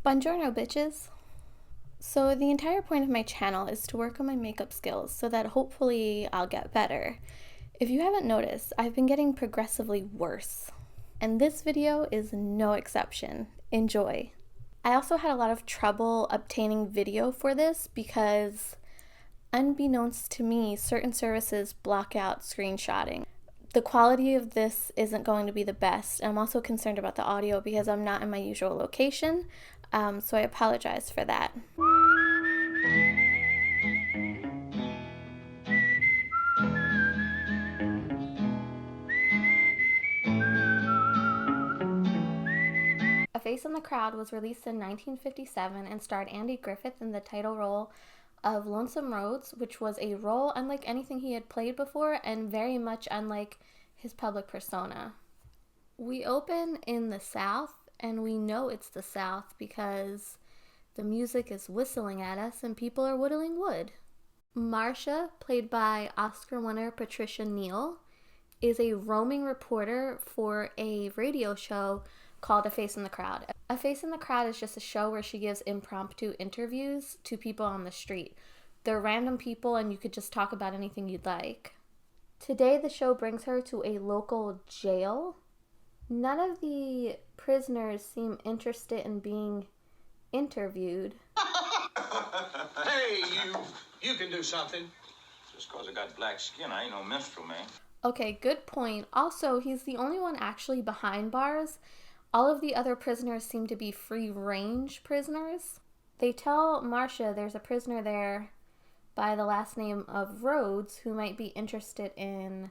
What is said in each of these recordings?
Buongiorno, bitches. So the entire point of my channel is to work on my makeup skills so that hopefully I'll get better. If you haven't noticed, I've been getting progressively worse. And this video is no exception. Enjoy. I also had a lot of trouble obtaining video for this because, unbeknownst to me, certain services block out screenshotting. The quality of this isn't going to be the best. I'm also concerned about the audio because I'm not in my usual location, so I apologize for that. A Face in the Crowd was released in 1957 and starred Andy Griffith in the title role of Lonesome Rhodes, which was a role unlike anything he had played before and very much unlike his public persona. We open in the South, and we know it's the South because the music is whistling at us and people are whittling wood. Marcia, played by Oscar winner Patricia Neal, is a roaming reporter for a radio show called A Face in the Crowd. A Face in the Crowd is just a show where she gives impromptu interviews to people on the street. They're random people and you could just talk about anything you'd like. Today the show brings her to a local jail. None of the prisoners seem interested in being interviewed. Hey, you can do something. Just cause I got black skin, I ain't no minstrel, man. Okay, good point. Also, he's the only one actually behind bars. All of the other prisoners seem to be free-range prisoners. They tell Marcia there's a prisoner there by the last name of Rhodes who might be interested in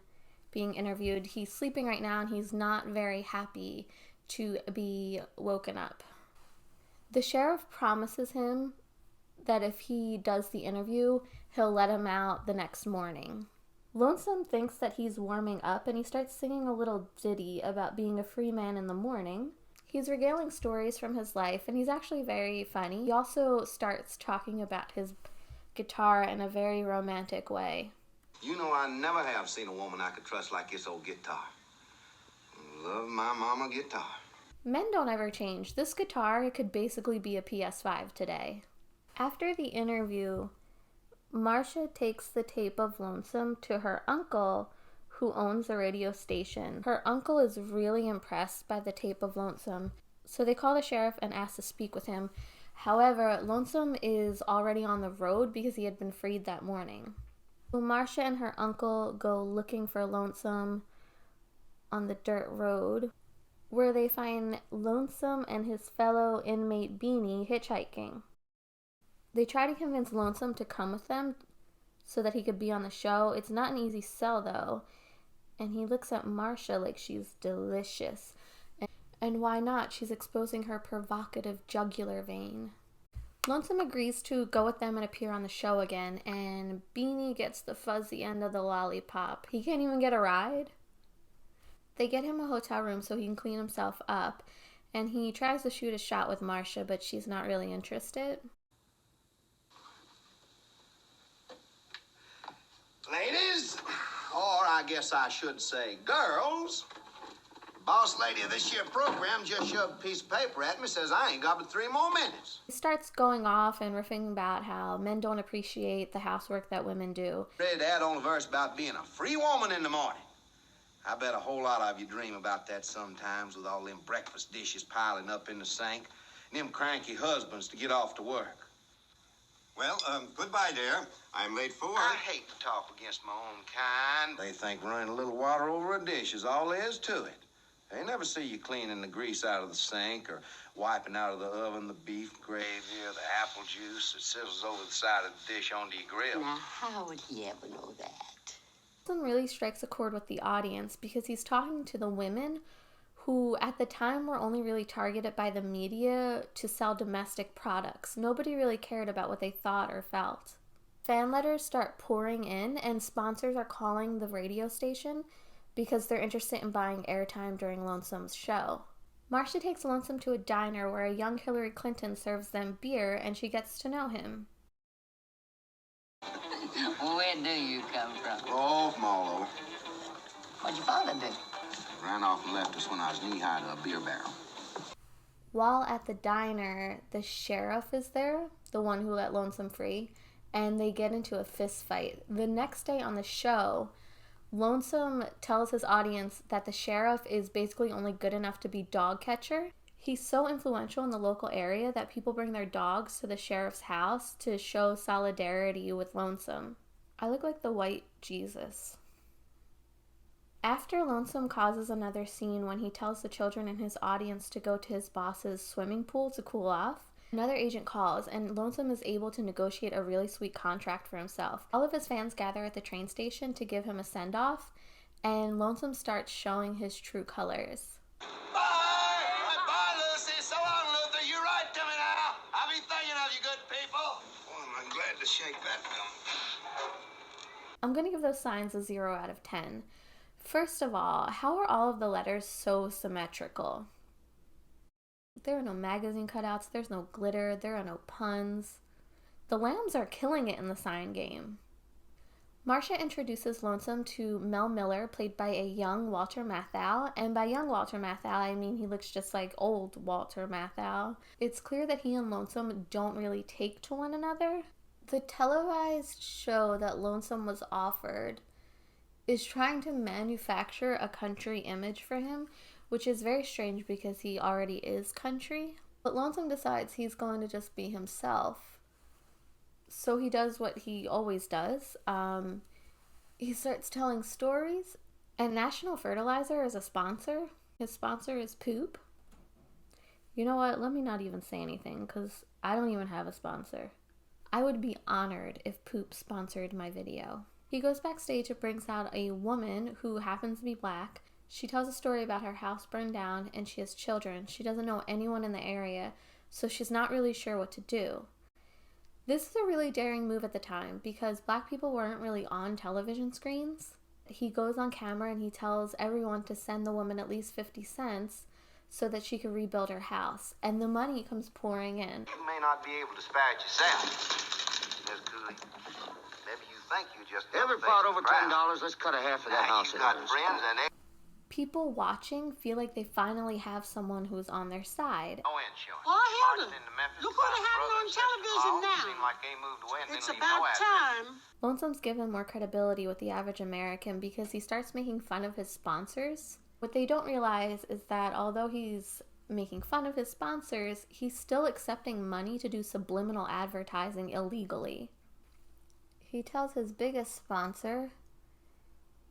being interviewed. He's sleeping right now and he's not very happy to be woken up. The sheriff promises him that if he does the interview, he'll let him out the next morning. Lonesome thinks that he's warming up and he starts singing a little ditty about being a free man in the morning. He's regaling stories from his life and he's actually very funny. He also starts talking about his guitar in a very romantic way. You know, I never have seen a woman I could trust like this old guitar. Love my mama guitar. Men don't ever change. This guitar, it could basically be a PS5 today. After the interview, Marcia takes the tape of Lonesome to her uncle, who owns a radio station. Her uncle is really impressed by the tape of Lonesome, so they call the sheriff and ask to speak with him. However, Lonesome is already on the road because he had been freed that morning. So Marcia and her uncle go looking for Lonesome on the dirt road, where they find Lonesome and his fellow inmate Beanie hitchhiking. They try to convince Lonesome to come with them so that he could be on the show. It's not an easy sell though, and he looks at Marcia like she's delicious. And why not? She's exposing her provocative jugular vein. Lonesome agrees to go with them and appear on the show again, and Beanie gets the fuzzy end of the lollipop. He can't even get a ride. They get him a hotel room so he can clean himself up, and he tries to shoot a shot with Marcia, but she's not really interested. Ladies, or I guess I should say girls, the boss lady of this here program just shoved a piece of paper at me, says I ain't got but 3 more minutes. He starts going off and riffing about how men don't appreciate the housework that women do. Ready to add on a verse about being a free woman in the morning. I bet a whole lot of you dream about that sometimes with all them breakfast dishes piling up in the sink and them cranky husbands to get off to work. Well, goodbye, dear. I'm late for work. I hate to talk against my own kind. They think running a little water over a dish is all there is to it. They never see you cleaning the grease out of the sink or wiping out of the oven the beef gravy or the apple juice that sizzles over the side of the dish onto your grill. Now, how would he ever know that? Lonesome really strikes a chord with the audience because he's talking to the women who at the time were only really targeted by the media to sell domestic products. Nobody really cared about what they thought or felt. Fan letters start pouring in and sponsors are calling the radio station because they're interested in buying airtime during Lonesome's show. Marcia takes Lonesome to a diner where a young Hillary Clinton serves them beer and she gets to know him. Where do you come from? Oh, Marlowe. What'd your father do? Ran off and left us when I was knee-high to a beer barrel. While at the diner, the sheriff is there, the one who let Lonesome free, and they get into a fist fight. The next day on the show, Lonesome tells his audience that the sheriff is basically only good enough to be dog catcher. He's so influential in the local area that people bring their dogs to the sheriff's house to show solidarity with Lonesome. I look like the white Jesus. After Lonesome causes another scene when he tells the children in his audience to go to his boss's swimming pool to cool off, another agent calls, and Lonesome is able to negotiate a really sweet contract for himself. All of his fans gather at the train station to give him a send-off, and Lonesome starts showing his true colors. Bye, Lucy. So long, Luther. You write to me now. I'll be thinking of you, good people. Well, I'm glad to shake that down. I'm going to give those signs a 0 out of 10. First of all, how are all of the letters so symmetrical? There are no magazine cutouts, there's no glitter, there are no puns. The Lambs are killing it in the sign game. Marcia introduces Lonesome to Mel Miller, played by a young Walter Matthau, and by young Walter Matthau, I mean he looks just like old Walter Matthau. It's clear that he and Lonesome don't really take to one another. The televised show that Lonesome was offered is trying to manufacture a country image for him, which is very strange because he already is country. But Lonesome decides he's going to just be himself. So he does what he always does. He starts telling stories, and National Fertilizer is a sponsor. His sponsor is poop. You know what? Let me not even say anything because I don't even have a sponsor. I would be honored if poop sponsored my video. He goes backstage and brings out a woman who happens to be black. She tells a story about her house burned down and she has children. She doesn't know anyone in the area, so she's not really sure what to do. This is a really daring move at the time because black people weren't really on television screens. He goes on camera and he tells everyone to send the woman at least 50 cents so that she could rebuild her house. And the money comes pouring in. You may not be able to spare it yourself, Miss Cooley. Maybe you think you just... Every part over $10, let's cut a half of that house. You got friends and they... People watching feel like they finally have someone who's on their side. No insurance. Well, hell, Marched into Memphis look what by happened brother on and sister-in-law. television now. Seemed like they moved away and It's didn't leave no about address. time. Lonesome's given more credibility with the average American because he starts making fun of his sponsors. What they don't realize is that although he's making fun of his sponsors, he's still accepting money to do subliminal advertising illegally. He tells his biggest sponsor,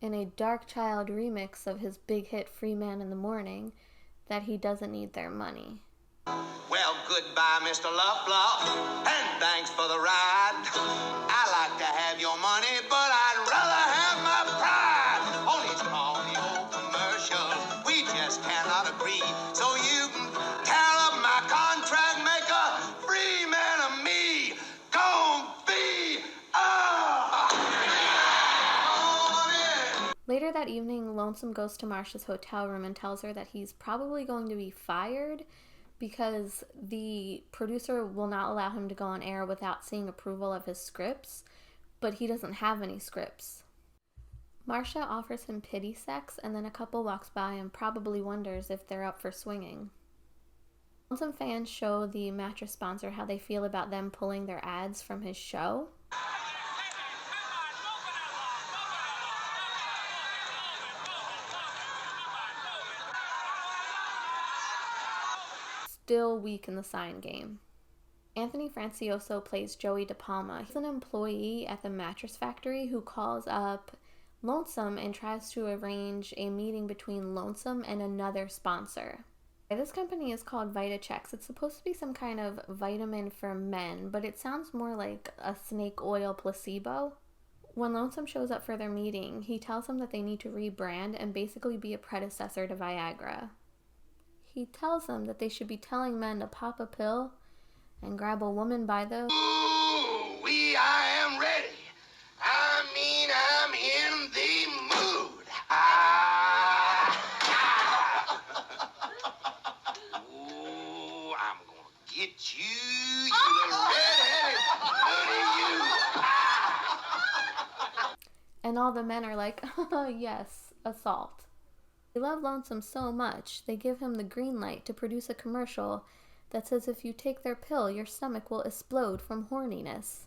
in a Dark Child remix of his big hit Free Man in the Morning, that he doesn't need their money. Well, goodbye, Mr. Love, and thanks for the ride. I like to have your money, but I'd rather have my pride. On each call, the old commercial, we just cannot agree. So you can tear up my contract, make a free man of me. Gon' be Later that evening, Lonesome goes to Marcia's hotel room and tells her that he's probably going to be fired because the producer will not allow him to go on air without seeing approval of his scripts, but he doesn't have any scripts. Marcia offers him pity sex, and then a couple walks by and probably wonders if they're up for swinging. Lonesome fans show the mattress sponsor how they feel about them pulling their ads from his show. Still weak in the sign game. Anthony Francioso plays Joey De Palma. He's an employee at the mattress factory who calls up Lonesome and tries to arrange a meeting between Lonesome and another sponsor. This company is called VitaChex. It's supposed to be some kind of vitamin for men, but it sounds more like a snake oil placebo. When Lonesome shows up for their meeting, he tells them that they need to rebrand and basically be a predecessor to Viagra. He tells them that they should be telling men to pop a pill and grab a woman by the... I am ready. I mean, I'm in the mood. Ooh, I'm gonna get you, you little red-headed booty, you. And all the men are like, yes, assault. They love Lonesome so much, they give him the green light to produce a commercial that says if you take their pill, your stomach will explode from horniness.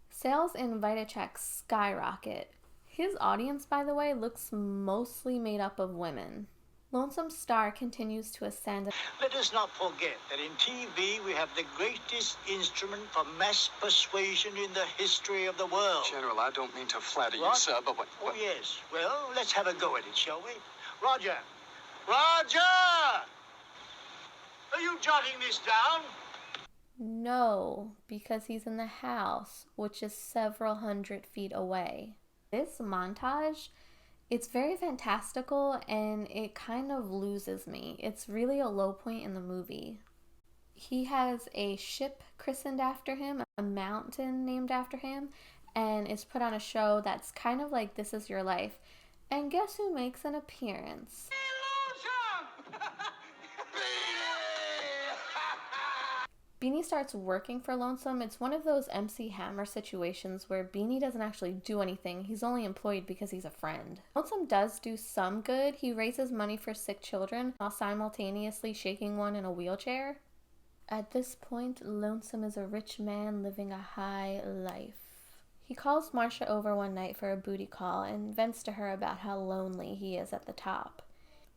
Sales in Vitacheck skyrocket. His audience, by the way, looks mostly made up of women. Lonesome's star continues to ascend. Let us not forget that in TV we have the greatest instrument for mass persuasion in the history of the world. General, I don't mean to flatter you, What? sir, but what... Oh, yes. Well, let's have a go at it, shall we? Roger! Roger! Are you jotting this down? No, because he's in the house, which is several hundred feet away. This montage, it's very fantastical and it kind of loses me. It's really a low point in the movie. He has a ship christened after him, a mountain named after him, and it's put on a show that's kind of like This Is Your Life. And guess who makes an appearance? Beanie starts working for Lonesome. It's one of those MC Hammer situations where Beanie doesn't actually do anything. He's only employed because he's a friend. Lonesome does do some good. He raises money for sick children while simultaneously shaking one in a wheelchair. At this point, Lonesome is a rich man living a high life. He calls Marcia over one night for a booty call and vents to her about how lonely he is at the top.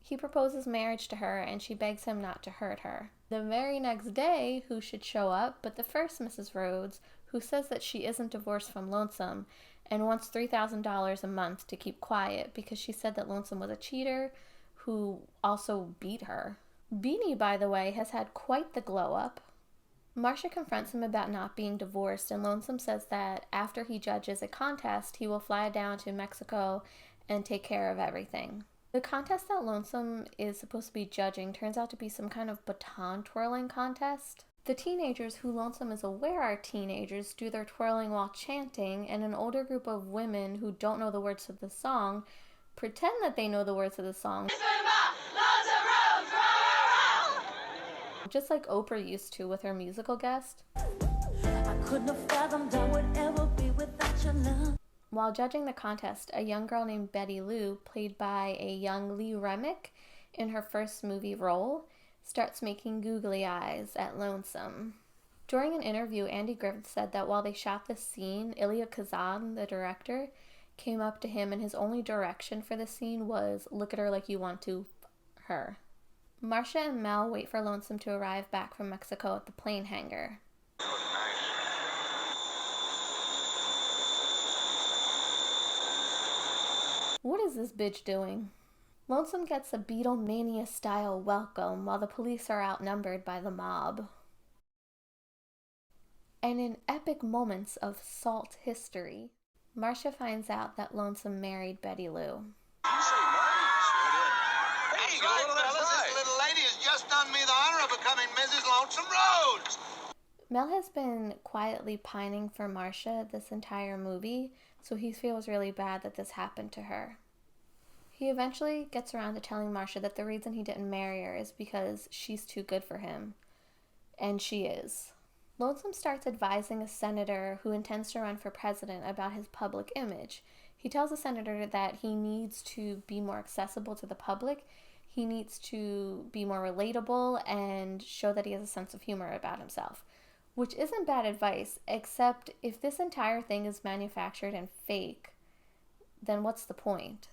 He proposes marriage to her and she begs him not to hurt her. The very next day, who should show up but the first Mrs. Rhodes, who says that she isn't divorced from Lonesome and wants $3,000 a month to keep quiet because she said that Lonesome was a cheater who also beat her. Beanie, by the way, has had quite the glow up. Marcia confronts him about not being divorced, and Lonesome says that after he judges a contest, he will fly down to Mexico and take care of everything. The contest that Lonesome is supposed to be judging turns out to be some kind of baton twirling contest. The teenagers who Lonesome is aware are teenagers do their twirling while chanting, and an older group of women who don't know the words to the song pretend that they know the words to the song. Just like Oprah used to with her musical guest. I couldn't have fathomed I would ever be without your love. While judging the contest, a young girl named Betty Lou, played by a young Lee Remick in her first movie role, starts making googly eyes at Lonesome. During an interview, Andy Griffith said that while they shot this scene, Ilya Kazan, the director, came up to him and his only direction for the scene was, "Look at her like you want to, her." Marcia and Mel wait for Lonesome to arrive back from Mexico at the plane hangar. What is this bitch doing? Lonesome gets a Beatlemania-style welcome while the police are outnumbered by the mob. And in epic moments of salt history, Marcia finds out that Lonesome married Betty Lou. Hey, this little lady has just done me the honor of becoming Mrs. Lonesome Rhodes. Mel has been quietly pining for Marcia this entire movie, so he feels really bad that this happened to her. He eventually gets around to telling Marcia that the reason he didn't marry her is because she's too good for him. And she is. Lonesome starts advising a senator who intends to run for president about his public image. He tells the senator that he needs to be more accessible to the public. He needs to be more relatable and show that he has a sense of humor about himself. Which isn't bad advice, except if this entire thing is manufactured and fake, then what's the point?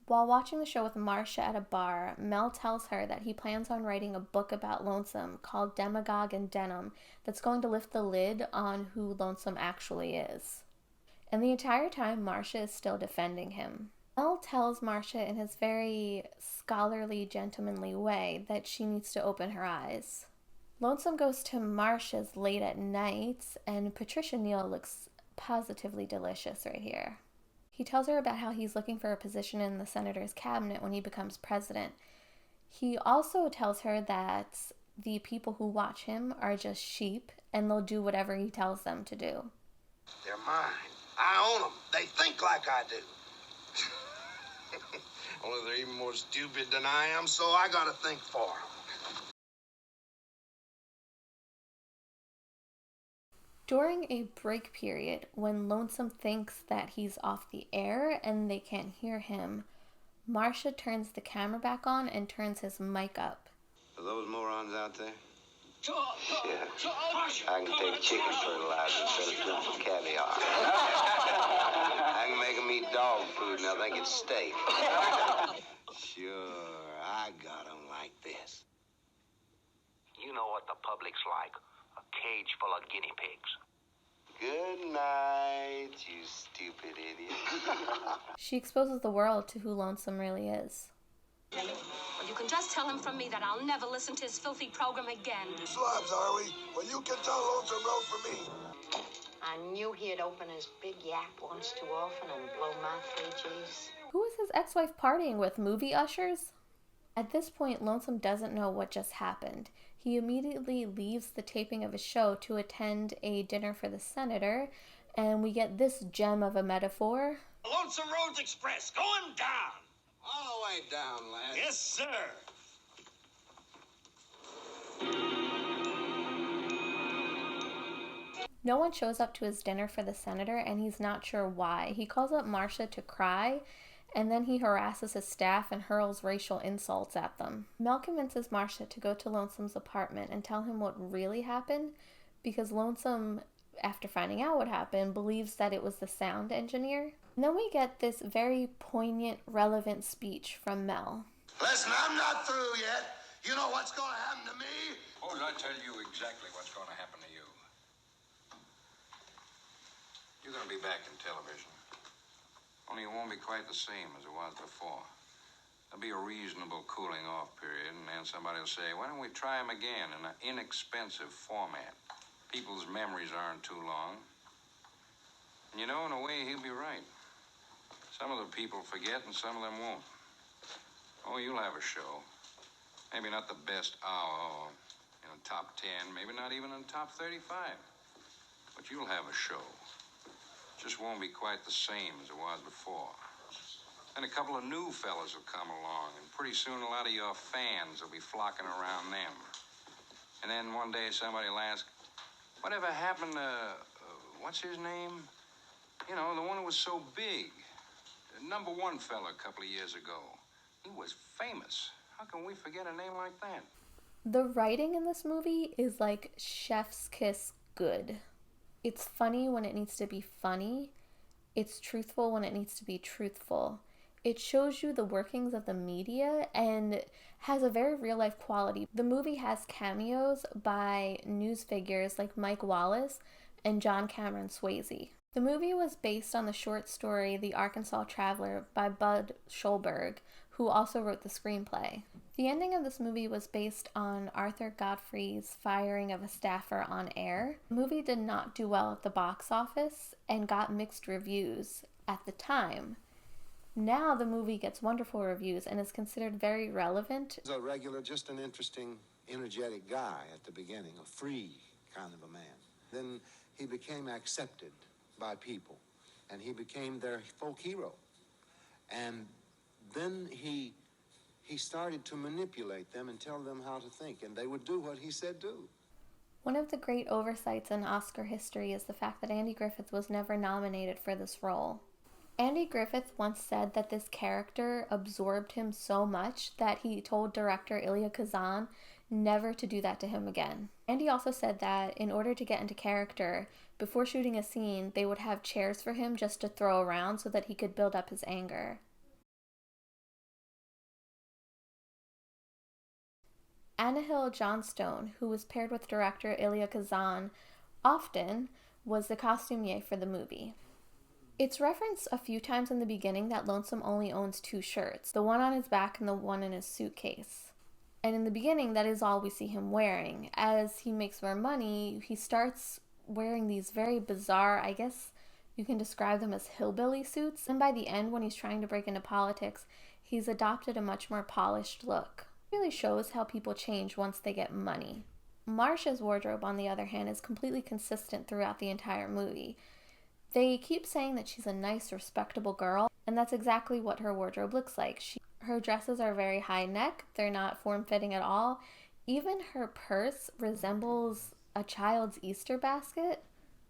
While watching the show with Marcia at a bar, Mel tells her that he plans on writing a book about Lonesome called Demagogue and Denim that's going to lift the lid on who Lonesome actually is. And the entire time, Marcia is still defending him. Mel tells Marcia in his very scholarly, gentlemanly way that she needs to open her eyes. Lonesome goes to Marcia's late at night, and Patricia Neal looks positively delicious right here. He tells her about how he's looking for a position in the senator's cabinet when he becomes president. He also tells her that the people who watch him are just sheep, and they'll do whatever he tells them to do. They're mine. I own them. They think like I do. Only they're even more stupid than I am, so I gotta think for them. During a break period, when Lonesome thinks that he's off the air and they can't hear him, Marcia turns the camera back on and turns his mic up. Are those morons out there? Yeah. I can take chicken fertilizer instead of good for caviar. I can make them eat dog food and they'll think it's steak. Sure, I got them like this. You know what the public's like. A cage full of guinea pigs. Good night, you stupid idiot. She exposes the world to who Lonesome really is. Well, you can just tell him from me that I'll never listen to his filthy program again. Slobs, are we? Well, you can tell Lonesome Road from me. I knew he'd open his big yap once too often and blow my 3Gs. Who is his ex-wife partying with? Movie ushers? At this point, Lonesome doesn't know what just happened. He immediately leaves the taping of his show to attend a dinner for the senator, and we get this gem of a metaphor. Lonesome Rhodes Express, going down. All the way down, lad. Yes, sir. No one shows up to his dinner for the senator, and he's not sure why. He calls up Marcia to cry, and then he harasses his staff and hurls racial insults at them. Mel convinces Marcia to go to Lonesome's apartment and tell him what really happened, because Lonesome, after finding out what happened, believes that it was the sound engineer. And then we get this very poignant, relevant speech from Mel. Listen, I'm not through yet. You know what's going to happen to me? Oh, did I tell you exactly what's going to happen to you? You're going to be back in television. Only it won't be quite the same as it was before. There'll be a reasonable cooling off period, and then somebody will say, why don't we try them again in an inexpensive format? People's memories aren't too long. And you know, in a way, he'll be right. Some of the people forget and some of them won't. Oh, you'll have a show. Maybe not the best hour or in the top 10, maybe not even in the top 35. But you'll have a show. Just won't be quite the same as it was before. And a couple of new fellas will come along, and pretty soon a lot of your fans will be flocking around them. And then one day somebody will ask, whatever happened to, what's his name? You know, the one who was so big. The number one fella a couple of years ago. He was famous. How can we forget a name like that? The writing in this movie is like chef's kiss good. It's funny when it needs to be funny. It's truthful when it needs to be truthful. It shows you the workings of the media and has a very real-life quality. The movie has cameos by news figures like Mike Wallace and John Cameron Swayze. The movie was based on the short story The Arkansas Traveler by Bud Schulberg, who also wrote the screenplay. The ending of this movie was based on Arthur Godfrey's firing of a staffer on air. The movie did not do well at the box office and got mixed reviews at the time. Now the movie gets wonderful reviews and is considered very relevant. He's a regular, just an interesting, energetic guy at the beginning, a free kind of a man. Then he became accepted by people, and he became their folk hero. And then he started to manipulate them and tell them how to think, and they would do what he said do. One of the great oversights in Oscar history is the fact that Andy Griffith was never nominated for this role. Andy Griffith once said that this character absorbed him so much that he told director Elia Kazan never to do that to him again. Andy also said that in order to get into character, before shooting a scene, they would have chairs for him just to throw around so that he could build up his anger. Anna Hill Johnstone, who was paired with director Elia Kazan often, was the costumier for the movie. It's referenced a few times in the beginning that Lonesome only owns 2 shirts, the one on his back and the one in his suitcase. And in the beginning, that is all we see him wearing. As he makes more money, he starts wearing these very bizarre, I guess you can describe them as hillbilly suits. And by the end, when he's trying to break into politics, he's adopted a much more polished look. It really shows how people change once they get money. Marcia's wardrobe, on the other hand, is completely consistent throughout the entire movie. They keep saying that she's a nice, respectable girl, and that's exactly what her wardrobe looks like. Her dresses are very high neck, they're not form-fitting at all. Even her purse resembles a child's Easter basket.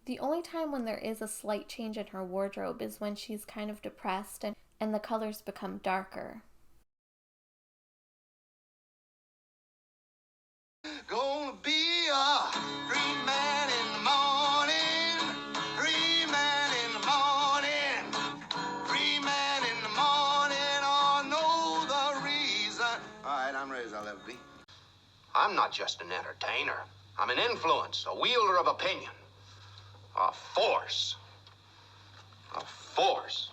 The only time when there is a slight change in her wardrobe is when she's kind of depressed and the colors become darker. All right, I'm ready as I'll ever be. I'm not just an entertainer. I'm an influence, a wielder of opinion. A force. A force.